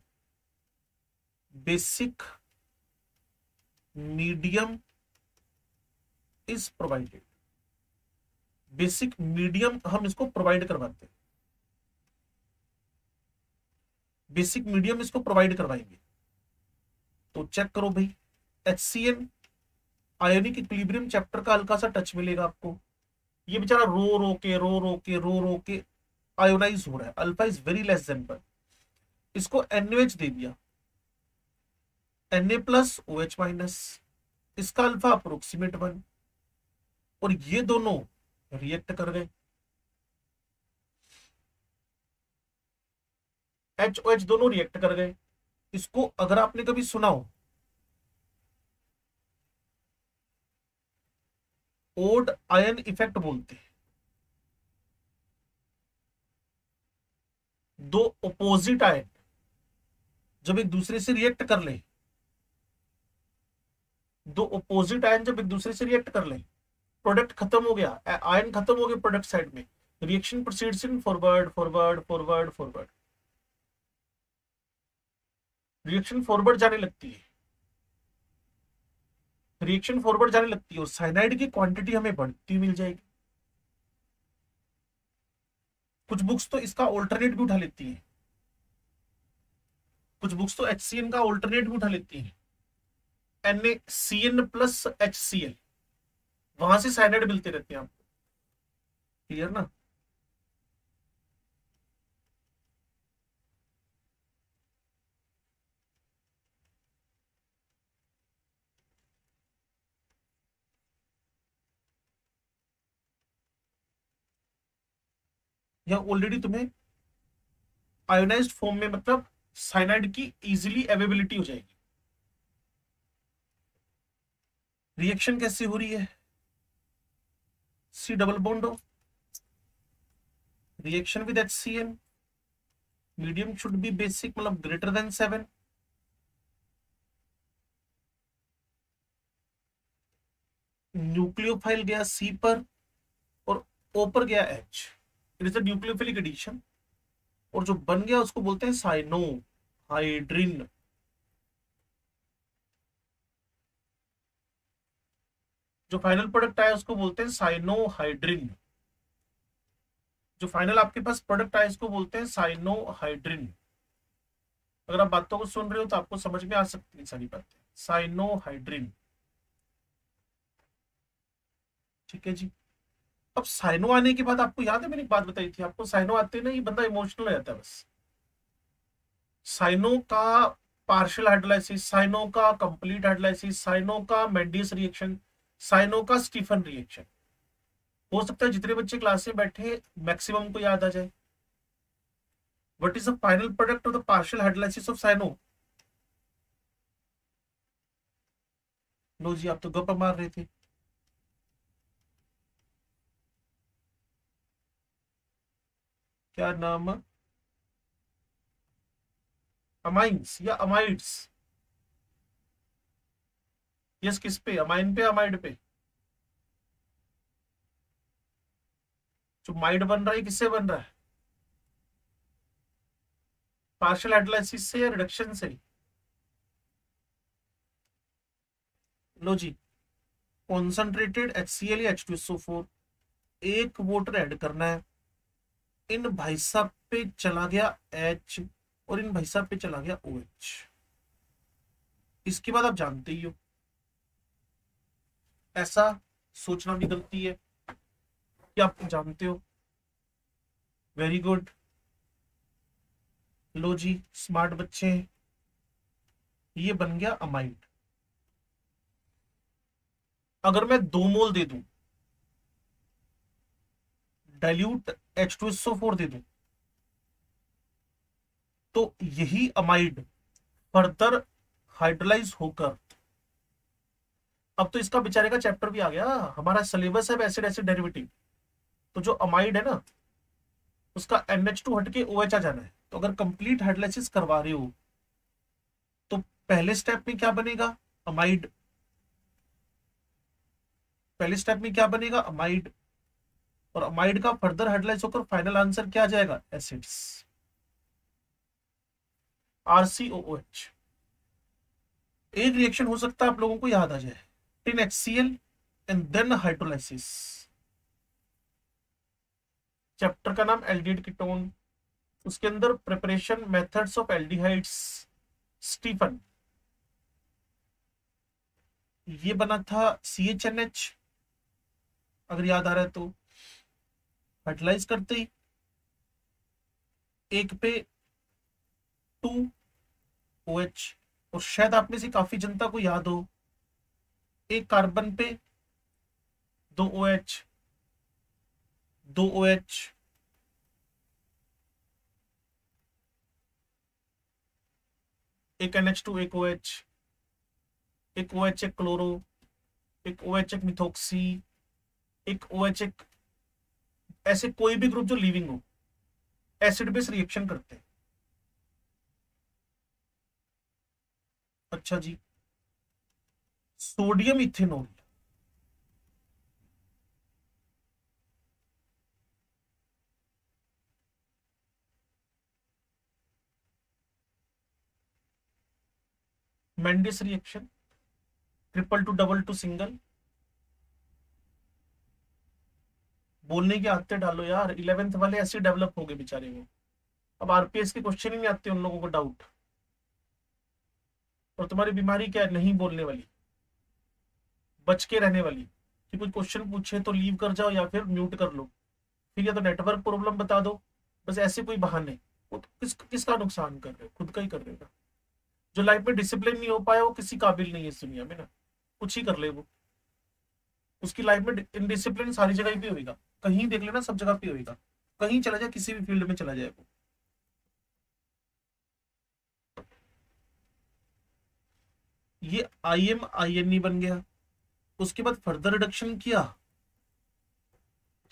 basic medium is provided. Basic medium हम इसको प्रोवाइड करवाते हैं, बेसिक मीडियम इसको प्रोवाइड करवाएंगे। तो चेक करो भाई, HCl आयोनिक इक्विलिब्रियम चैप्टर का हल्का सा टच मिलेगा आपको। ये बेचारा रो रो के आयोनाइज हो रहा है, alpha is very less then पर, इसको NaOH दे दिया, Na प्लस OH माइनस, इसका अल्फा अप्रोक्सीमेट 1, और ये दोनों रिएक्ट कर गए, HOH दोनों रिएक्ट कर गए। इसको अगर आपने कभी सुना हो, ओड आयन इफेक्ट बोलते हैं। दो ऑपोजिट आयन जब एक दूसरे से रिएक्ट कर ले, दो ऑपोजिट आयन जब एक दूसरे से रिएक्ट कर ले, प्रोडक्ट खत्म हो गया, आयन खत्म हो गया प्रोडक्ट साइड में, reaction proceeds in forward forward forward forward, reaction forward जाने लगती है, रिएक्शन फॉरवर्ड जाने लगती है, और साइनाइड की क्वांटिटी हमें बढ़ती मिल जाएगी। कुछ बुक्स तो इसका ऑल्टरनेट भी उठा लेती हैं, कुछ बुक्स तो HCN का ऑल्टरनेट भी उठा लेती हैं, NaCN प्लस HCl, वहां से साइनाइड मिलते रहते हैं आपको। क्लियर ना? या ऑलरेडी तुम्हें आयोनाइज्ड फॉर्म में, मतलब साइनाइड की इजीली अवेलेबिलिटी हो जाएगी। रिएक्शन कैसे हो रही है? C डबल बॉन्ड हो, reaction with HCl, medium should be basic, मतलब ग्रेटर देन 7, न्यूक्लियोफाइल गया C पर और O पर गया H, it is a nucleophilic addition, और जो बन गया उसको बोलते हैं साइनो हाइड्रिन। जो फाइनल प्रोडक्ट आया उसको बोलते हैं साइनोहाइड्रिन, जो फाइनल आपके पास प्रोडक्ट आया इसको बोलते हैं साइनोहाइड्रिन। अगर आप बातों को सुन रहे हो तो आपको समझ में आ सकती है सारी बातें, साइनोहाइड्रिन। ठीक है जी। अब साइनो आने के बाद आपको याद है मैंने एक बात बताई थी आपको, साइनो आते ना ये बंदा इमोशनल हो जाता है बस। साइनो का पार्शियल हाइड्रोलाइसिस, साइनो का कंप्लीट हाइड्रोलाइसिस, साइनो का मेंडियस रिएक्शन, साइनो का स्टीफन रिएक्शन, हो सकता है जितने बच्चे क्लास में बैठे मैक्सिमम को याद आ जाए। What is the final product of the partial hydrolysis of cyano? लो जी, आप तो गप्पा मार रहे थे। क्या नाम? अमाइंस या अमाइड्स? यस, किस पे? अमाइन पे, अमाइड पे? जो माइड बन रहा है किससे बन रहा है? पार्शियल हाइड्रोलाइसिस से या रिडक्शन से? लो जी, कॉन्सेंट्रेटेड HCl या H2SO4, एक वोटर ऐड करना है, इन भाई साहब पे चला गया H और इन भाई साहब पे चला गया OH। इसके बाद आप जानते ही हो, ऐसा सोचना भी गलती है कि आप जानते हो। वेरी गुड, लो जी, स्मार्ट बच्चे हैं। ये बन गया अमाइड। अगर मैं 2 मोल दे दूं, डाइल्यूट H2SO4 दे दूं, तो यही अमाइड फर्दर हाइड्रोलाइज होकर, अब तो इसका बेचारे का चैप्टर भी आ गया, हमारा सिलेबस है एसिड एसिड डेरिवेटिव, तो जो अमाइड है ना उसका NH2 हटके OH आ जाना है। तो अगर कंप्लीट हाइड्रोलाइसिस करवा रहे हो तो पहले स्टेप में क्या बनेगा? अमाइड। पहले स्टेप में क्या बनेगा? अमाइड, और अमाइड का फर्दर हाइड्रोलाइज होकर फाइनल आंसर क्या आ जाएगा? Acids, RCOOH। एक रिएक्शन हो सकता है आप लोगों को याद आ जाए, tin HCl and then hydrolysis. Chapter का नाम एल्डिहाइड कीटोन, उसके अंदर preparation methods of aldehydes, Stephen. ये बना था CHNH, अगर याद आ रहा है तो। फर्टिलाइज करते ही एक पे 2 OH, और शायद आप में से काफी जनता को याद हो, एक कार्बन पे 2 OH, 2 OH, एक NH2, एक OH, एक OH एक क्लोरो, एक OH एक मिथोक्सी, एक OH एक, ऐसे कोई भी ग्रुप जो लीविंग हो, एसिड बेस रिएक्शन करते हैं। अच्छा जी, sodium ethanol, Mendius reaction, triple to double to single. बोलने की आदतें डालो यार, 11th वाले ऐसे डेवलप हो गए बेचारे वो। अब RPS के क्वेश्चन ही नहीं आते उन लोगों को, डाउट। और तुम्हारी बीमारी क्या है? नहीं बोलने वाली, बच के रहने वाली, कि कोई क्वेश्चन पूछे तो लीव कर जाओ या फिर म्यूट कर लो, फिर या तो नेटवर्क प्रॉब्लम बता दो, बस ऐसे कोई बहाने। वो तो किसका नुकसान कर रहे हो? खुद का ही कर रहे हो ना। जो लाइफ में डिसिप्लिन नहीं हो पाया वो किसी काबिल नहीं है इस दुनिया में ना, कुछ ही कर ले वो। उसकी लाइफ में इनडिसिप्लिन सारी जगह भी होगा, कहीं देख लेना, सब जगह पे होगा। कहीं चला जाए, किसी भी फील्ड में चला जाए वो। ये IMINE बन गया। उसके बाद फर्दर रिडक्शन किया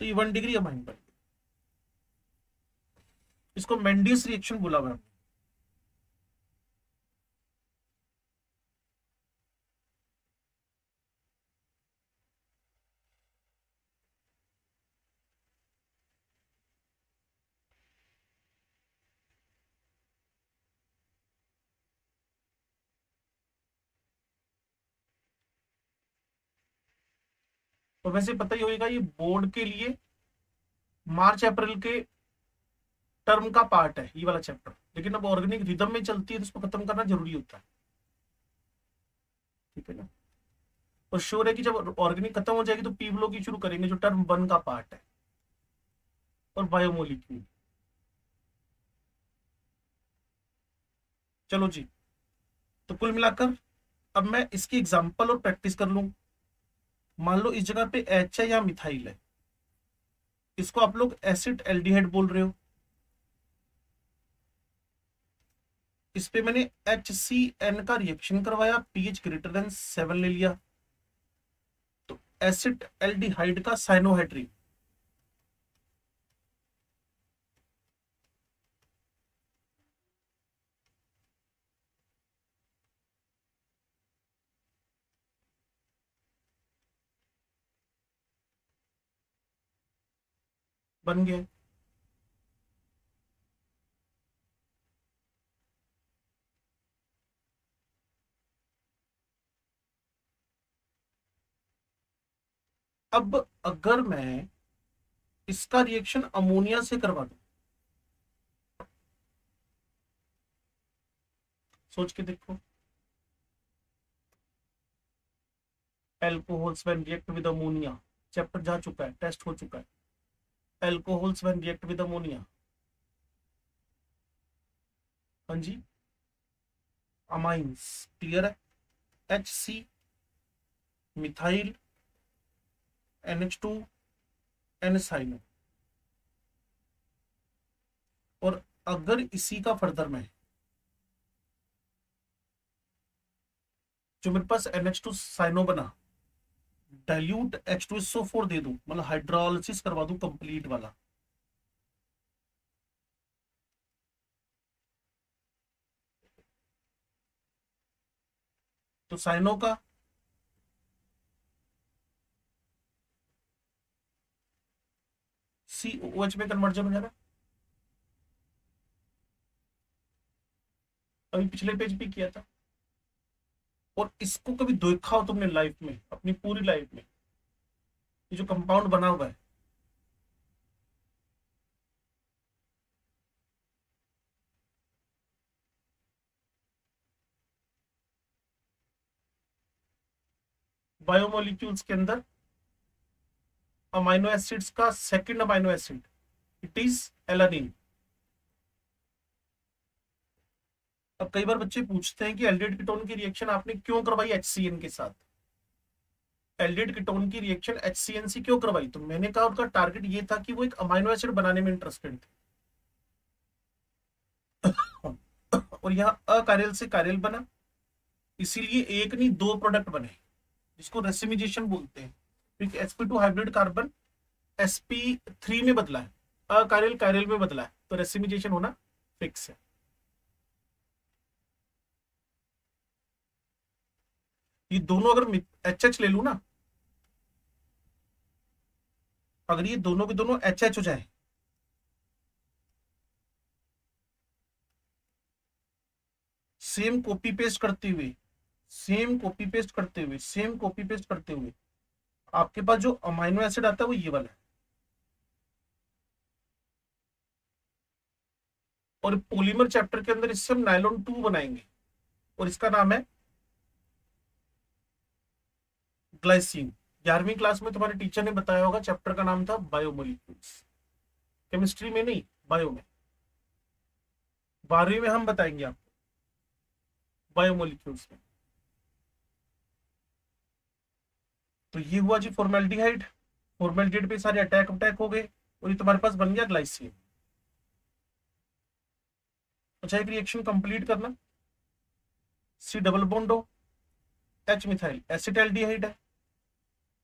तो ये 1 डिग्री अमाइन बन गया। इसको मेंडियस रिएक्शन बोला हुआ है। और वैसे पता ही होगा, ये बोर्ड के लिए मार्च अप्रैल के टर्म का पार्ट है ये वाला चैप्टर, लेकिन अब ऑर्गेनिक रिदम में चलती है तो उसको खत्म करना जरूरी होता है। ठीक है ना। और श्योर है कि जब ऑर्गेनिक खत्म हो जाएगी तो पी ब्लॉक की शुरू करेंगे, जो टर्म 1 का पार्ट है, और बायोमोलिक्यूल। चलो जी, तो कुल मिलाकर अब मैं इसकी एग्जांपल और प्रैक्टिस कर लूं। मान लो इस जगह पे H है या मिथाइल है, इसको आप लोग एसिड एल्डिहाइड बोल रहे हो। इस पे मैंने HCN का रिएक्शन करवाया, pH ग्रेटर देन 7 ले लिया, तो एसिड एल्डिहाइड का साइनोहाइड्रिन बन गया। अब अगर मैं इसका रिएक्शन अमोनिया से करवा दूं, सोच के देखो, alcohols when react with ammonia, chapter जा चुका है, टेस्ट हो चुका है। Alcohols when react with ammonia, हाँ जी, अमाइंस, क्लियर है। HC, methyl, NH2, N cyano. और अगर इसी का फर्दर में जो मेरे पास NH2 साइनो बना, डाइल्यूट H2SO4 दे दूं, मतलब हाइड्रोलिसिस करवा दूं कंप्लीट वाला, तो साइनो का COH में कन्वर्जन हो जाएगा। अभी पिछले पेज पे किया था। और इसको कभी देखा हो तुमने लाइफ में, अपनी पूरी लाइफ में, ये जो कंपाउंड बना हुआ है, बायोमोलिक्यूल्स के अंदर अमाइनो एसिड्स का second amino acid, it is alanine. अब कई बार बच्चे पूछते हैं कि एल्डिहाइड कीटोन की रिएक्शन आपने क्यों करवाई HCN के साथ, एल्डिहाइड कीटोन की रिएक्शन HCN से क्यों करवाई? तो मैंने कहा उनका टारगेट ये था कि वो एक अमाइनो एसिड बनाने में इंटरेस्टेड थे और यहाँ अकार्यल से कार्यल बना, इसीलिए एक नहीं दो प्रोडक्ट बने, जिसको रेसिमिजेशन बोलते हैं, क्योंकि sp2 हाइब्रिड कार्बन sp3 में बदला है, अकार्यल कार्यल में बदला है, तो रेसिमिजेशन होना फिक्स है। ये दोनों अगर HH ले लू ना, अगर ये दोनों के दोनों HH हो जाए, सेम कॉपी पेस्ट करते हुए, सेम कॉपी पेस्ट करते हुए, सेम कॉपी पेस्ट करते हुए, आपके पास जो अमाइनो एसिड आता है वो ये वाला है। और पॉलीमर चैप्टर के अंदर इससे हम नायलॉन 2 बनाएंगे और इसका नाम है ग्लाइसिन। 11वीं क्लास में तुम्हारे टीचर ने बताया होगा, चैप्टर का नाम था बायोमोलिक्यूल्स, केमिस्ट्री में नहीं, बायो में। 12वीं में हम बताएंगे आपको बायोमोलिक्यूल्स में। तो ये हुआ जी फॉर्मेल्डिहाइड, फॉर्मेल्डिहाइड पे सारे अटैक हो गए और ये तुम्हारे पास बन गया ग्लाइसिन। अच्छा, एक रिएक्शन कंप्लीट करना, C डबल बॉन्ड हो, H मिथाइल एसिटाल्डिहाइड है,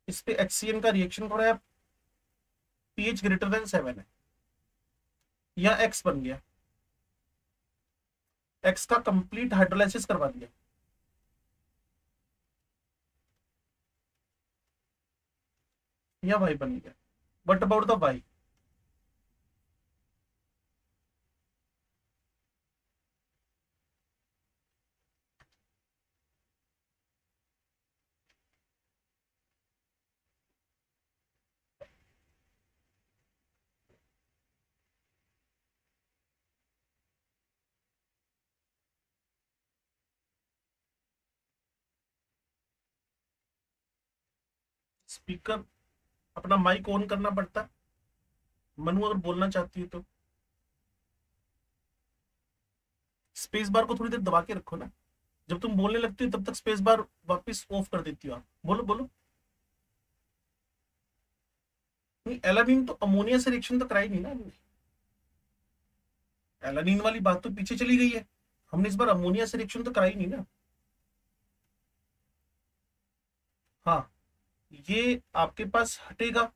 इस पे HCN का रिएक्शन हो रहा है, pH ग्रेटर देन 7 है, यह X बन गया, X का कंप्लीट हाइड्रोलाइसिस करवा दिया, यह Y बन गया। What about the Y? Speaker अपना माइक ऑन करना पड़ता है, मनु अगर बोलना चाहती है तो स्पेस बार को थोड़ी देर दबा के रखो ना, जब तुम बोलने लगती हो तब तक स्पेस बार वापस ऑफ कर देती हो आप। बोलो बोलो। नहीं, एलानिन तो अमोनिया से रिएक्शन तो कराई नहीं ना हमने, एलानिन वाली बात तो पीछे चली गई है, हमने इस बार अमोनिया से रिएक्शन तो कराई नहीं ना। हाँ, ये आपके पास हटेगा,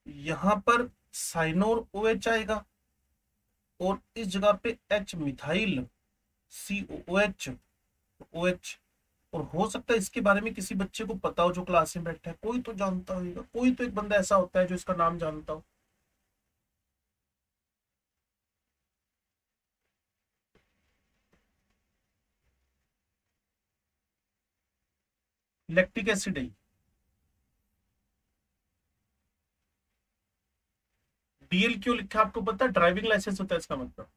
यहां पर साइनोर OH आएगा और इस जगह पे H मिथाइल COOH OH। और हो सकता है इसके बारे में किसी बच्चे को पता हो जो क्लास में बैठा है, कोई तो जानता होगा, कोई तो एक बंदा ऐसा होता है जो इसका नाम जानता हो। लैक्टिक एसिड है, DL क्यों लिखा आपको पता है? ड्राइविंग लाइसेंस होता है इसका मतलब,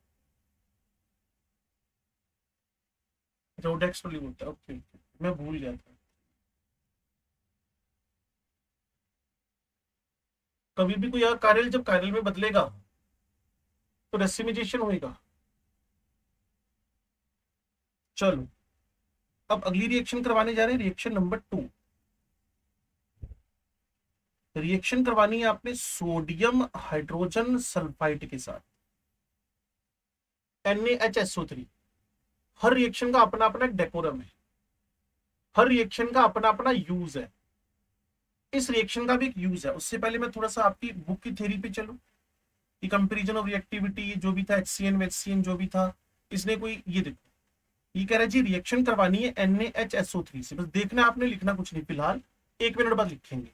रोड एक्सप्लोलिव होता है। ओके, मैं भूल गया था। कभी भी कोई कार्यल जब कार्यल में बदलेगा तो रेसिमिजेशन होएगा। चलो, अब अगली रिएक्शन करवाने जा रहे हैं, रिएक्शन नंबर 2। रिएक्शन करवानी है आपने सोडियम हाइड्रोजन सल्फाइड के साथ, NaHSO3। हर रिएक्शन का अपना अपना एक डेकोरम है, हर रिएक्शन का अपना अपना यूज है, इस रिएक्शन का भी एक यूज है। उससे पहले मैं थोड़ा सा आपकी बुक की थ्योरी पे चलूं, कि कंपैरिजन ऑफ रिएक्टिविटी जो भी था, HCN जो भी था, इसने कोई ये देखो, ये कह रहा है जी रिएक्शन करवानी है NaHSO3 से, बस देखना आपने, लिखना कुछ नहीं फिलहाल, 1 मिनट बाद लिखेंगे।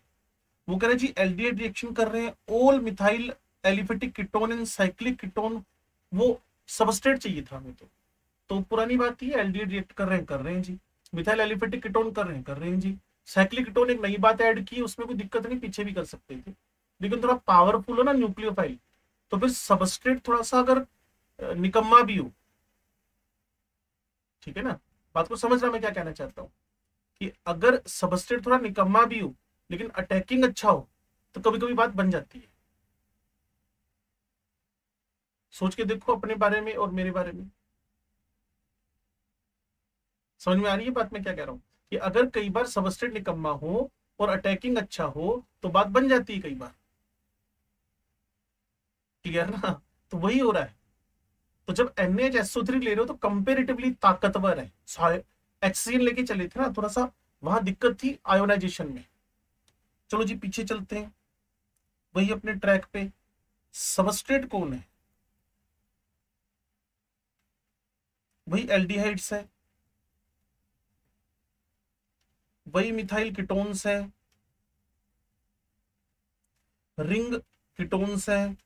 वो कह रहे जी एल्डिहाइड रिएक्शन कर रहे हैं, all methyl aliphatic ketone and cyclic ketone, वो सबस्ट्रेट चाहिए था हमें। तो पुरानी बात ही है, एल्डिहाइड रिएक्ट कर रहे हैं जी, मिथाइल एलिफेटिक कीटोन कर रहे हैं जी, साइक्लिक कीटोन एक नई बात ऐड की, उसमें कोई दिक्कत नहीं, पीछे भी कर सकते थे, लेकिन थोड़ा पावरफुल हो ना न्यूक्लियोफाइल, तो फिर सबस्ट्रेट थोड़ा सा अगर निकम्मा भी हो ठीक है ना, बात को समझ रहा मैं क्या कहना चाहता हूँ, कि अगर सबस्ट्रेट थोड़ा निकम्मा भी हो लेकिन अटैकिंग अच्छा हो तो कभी कभी बात बन जाती है। सोच के देखो अपने बारे में और मेरे बारे में, समझ में आ रही है बात मैं क्या कह रहा हूँ, कि अगर कई बार सबस्ट्रेट निकम्मा हो और अटैकिंग अच्छा हो तो बात बन जाती है कई बार। क्लियर ना, तो वही हो रहा है। तो जब NaHSO3 ले रहे हो तो कंपेरेटिवली ताकतवर है। HCl लेके चले थे ना, थोड़ा सा वहां दिक्कत थी आयोनाइजेशन में। चलो जी पीछे चलते हैं, वही अपने ट्रैक पे। सबस्ट्रेट कौन है? वही एल्डिहाइड्स है, वही मिथाइल कीटोन्स है, रिंग कीटोन्स है।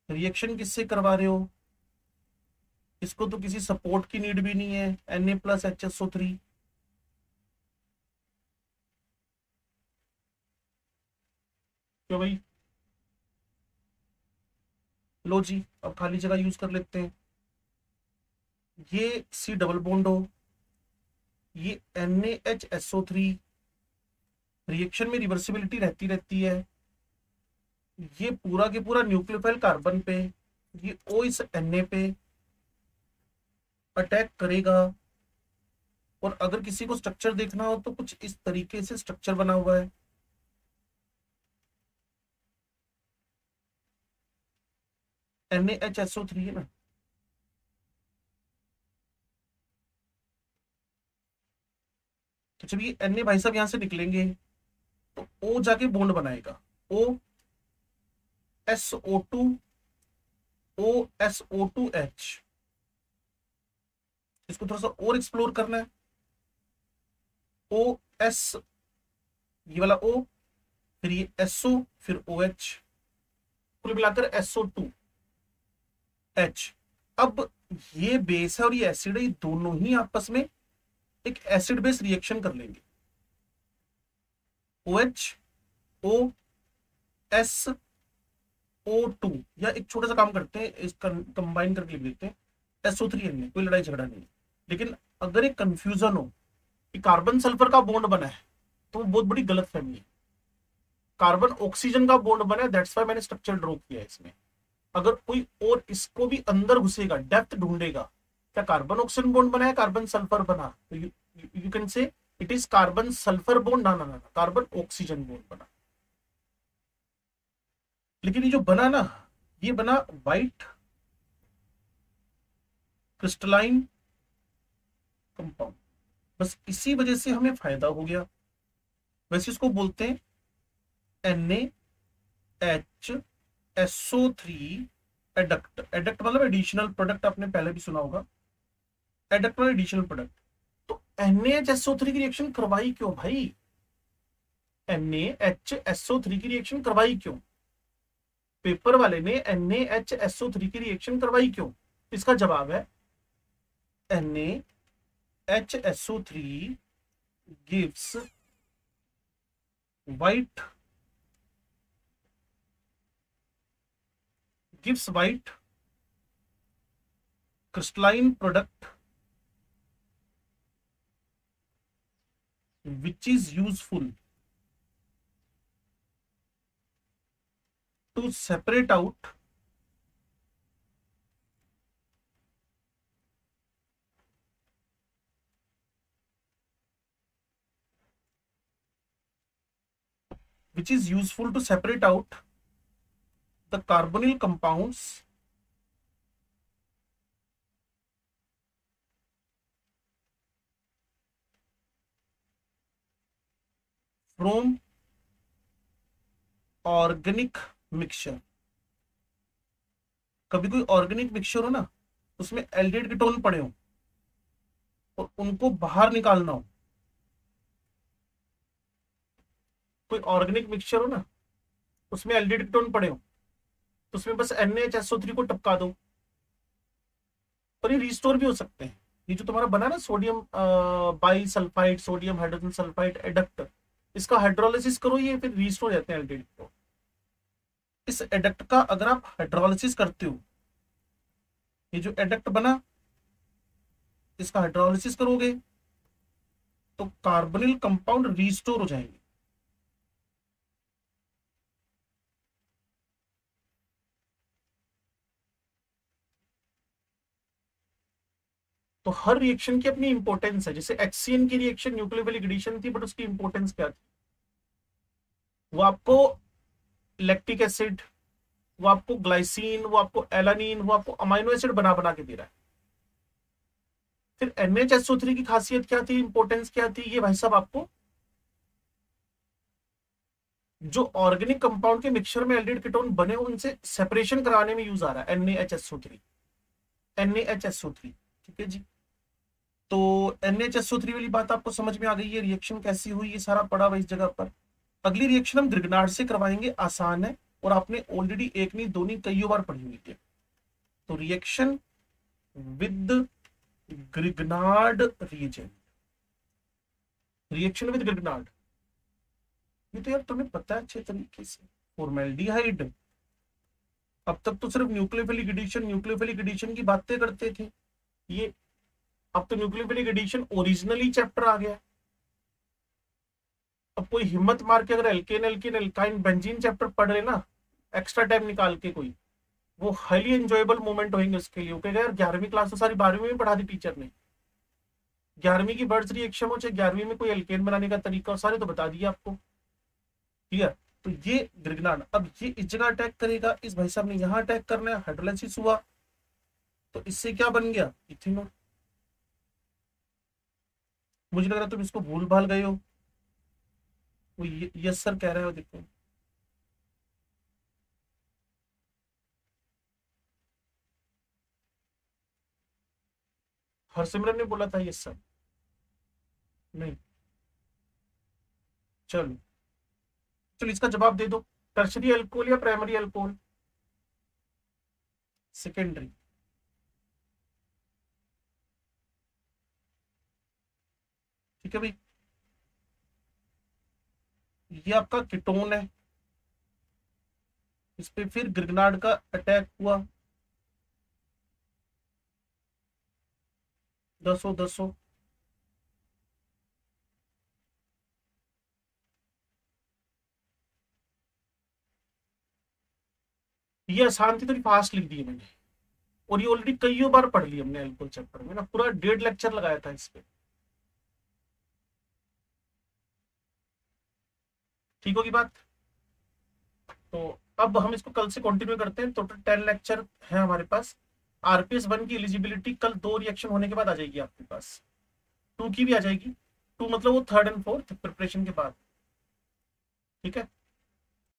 रिएक्शन किससे करवा रहे हो? इसको तो किसी सपोर्ट की नीड भी नहीं है, Na+HSO3। क्यों भाई? लो जी अब खाली जगह यूज कर लेते हैं। ये C डबल बॉन्ड हो, ये NaHSO3, रिएक्शन में रिवर्सिबिलिटी रहती रहती है। ये पूरा के पूरा न्यूक्लियोफाइल कार्बन पे, ये O इस Na पे अटैक करेगा। और अगर किसी को स्ट्रक्चर देखना हो तो कुछ इस तरीके से स्ट्रक्चर बना हुआ है। NaHSO3 है ना, तो जब ये Na भाई साहब यहां से निकलेंगे तो O जाके बॉन्ड बनाएगा, OSO2 OSO2H। इसको थोड़ा सा और एक्सप्लोर करना है। OS, ये वाला O, फिर ये SO, फिर OH, कुल मिलाकर SO2H। अब ये बेस है और ये एसिड है, ये दोनों ही आपस में एक एसिड बेस रिएक्शन कर लेंगे। OH OSO2, या एक छोटा सा काम करते हैं, इस कंबाइन करके लिख देते हैं SO3Na। कोई लड़ाई झगड़ा नहीं है, लेकिन अगर एक कंफ्यूजन हो कि कार्बन सल्फर का बॉन्ड बना है तो वो बहुत बड़ी गलत फहमी है। कार्बन ऑक्सीजन का बॉन्ड बना है, दैट्स वाई मैंने स्ट्रक्चर ड्रॉ किया है इसमें। अगर कोई और इसको भी अंदर घुसेगा, डेप्थ ढूंढेगा, क्या कार्बन ऑक्सीजन बॉन्ड बना है कार्बन सल्फर बना, तो you can say it is carbon sulphur bond. ना ना ना, कार्बन ऑक्सीजन बॉन्ड बना। लेकिन ये जो बना ना, ये बना वाइट क्रिस्टलाइन कंपाउंड, बस इसी वजह से हमें फायदा हो गया। वैसे इसको बोलते हैं NaHSO3 एडक्ट। एडक्ट मतलब एडिशनल प्रोडक्ट, आपने पहले भी सुना होगा, एडक्ट मतलब एडिशनल प्रोडक्ट। तो NaHSO3 की रिएक्शन करवाई क्यों भाई? NaHSO3 की रिएक्शन करवाई क्यों? पेपर वाले ने NaHSO3 की रिएक्शन करवाई क्यों? इसका जवाब है NaHSO3 gives white crystalline product which is useful to separate out the carbonyl compounds from organic mixture. कभी कोई ऑर्गेनिक मिक्सचर हो ना, उसमें एल्डिहाइड कीटोन पड़े हो और उनको बाहर निकालना हो। कोई ऑर्गेनिक मिक्सचर हो ना, उसमें एल्डिहाइड कीटोन पड़े हो, तो उसमें बस NaHSO3 को टपका दो और ये रिस्टोर भी हो सकते हैं। ये जो तुम्हारा बना ना sodium by sulphide, sodium hydrogen sulphide adduct, इसका हाइड्रोलिसिस करो, ये फिर रिस्टोर हो जाते हैं एल्डिहाइड। इस एडक्ट का अगर आप हाइड्रोलिसिस करते हो ये जो एडक्ट बना, इसका हाइड्रोलिसिस करोगे तो कार्बोनिल कंपाउंड रीस्टोर हो जाएंगे। तो हर रिएक्शन की अपनी इंपॉर्टेंस है। जैसे HCN की रिएक्शन न्यूक्लियोफिलिक एडिशन थी, बट उसकी इंपॉर्टेंस क्या थी? वो आपको लैक्टिक एसिड, वो आपको ग्लाइसिन, वो आपको एलानिन, वो आपको अमाइनो एसिड बना बना के दे रहा है। फिर NHSO3 की खासियत क्या थी, इंपॉर्टेंस क्या थी? ये भाई साहब आपको जो ऑर्गेनिक कंपाउंड के मिक्सचर में एल्डिहाइड कीटोन बने उनसे सेपरेशन कराने में यूज आ रहा है NaHSO3। NaHSO3, ठीक है जी। तो NaHSO3 वाली बात आपको समझ में आ गई है, रिएक्शन कैसी हुई ये सारा पड़ा हुआ इस जगह पर। अगली रिएक्शन हम ग्रिग्नार्ड से करवाएंगे, आसान है और आपने ऑलरेडी एक नहीं दो नहीं कई बार पढ़ी हुई है। तो reaction with Grignard reagent, reaction with Grignard, ये तो यार तुम्हें पता है अच्छे तरीके से। फॉर्मेल्डिहाइड, अब तक तो सिर्फ न्यूक्लियोफिलिक एडिशन की बातें करते थे ये, अब तो न्यूक्लियोफिलिक एडिशन ओरिजिनली चैप्टर आ गया। अब कोई हिम्मत मार के अगर alkane alkene alkyne benzene chapter पढ़ लेना एक्स्ट्रा टाइम निकाल के कोई, वो हाईली एंजॉयबल मोमेंट होंगे उसके लिए। कहेगा यार 11वीं क्लास तो सारी 12वीं में पढ़ा दी टीचर ने, 11वीं की बर्ड्स रिएक्शन हो चाहे 11वीं में कोई एल्केन बनाने का तरीका सारे तो बता दिया आपको, ठीक है। तो ये ग्रिग्नार्ड, अब ये इस जगह अटैक करेगा, इस भाई साहब ने यहां अटैक करना है, हाइड्रोलाइसिस हुआ तो इससे क्या बन गया, इथेनॉल। मुझे लग रहा है तुम इसको भूल भाल गए हो। वो यस सर कह रहे हो, देखो हरसिमरन ने बोला था यस सर, नहीं। चलो चलो इसका जवाब दे दो, टर्शरी अल्कोहल या प्राइमरी अल्कोहल? सेकेंडरी, ठीक है भाई। ये आपका कीटोन है, इस पे फिर ग्रिग्नार्ड का अटैक हुआ, 10 ये आसान थी, थोड़ी फास्ट लिख दी है मैंने, और ये ऑलरेडी कई बार पढ़ ली हमने एल्कोहल चैप्टर में ना, पूरा 1.5 लेक्चर लगाया था इस पे। ठीक होगी बात। तो अब हम इसको कल से कंटिन्यू करते हैं, टोटल 10 लेक्चर है हमारे पास। RPS 1 की एलिजिबिलिटी कल 2 रिएक्शन होने के बाद आ जाएगी आपके पास, 2 की भी आ जाएगी। 2 मतलब वो 3rd और 4th प्रिपरेशन के बाद, ठीक है।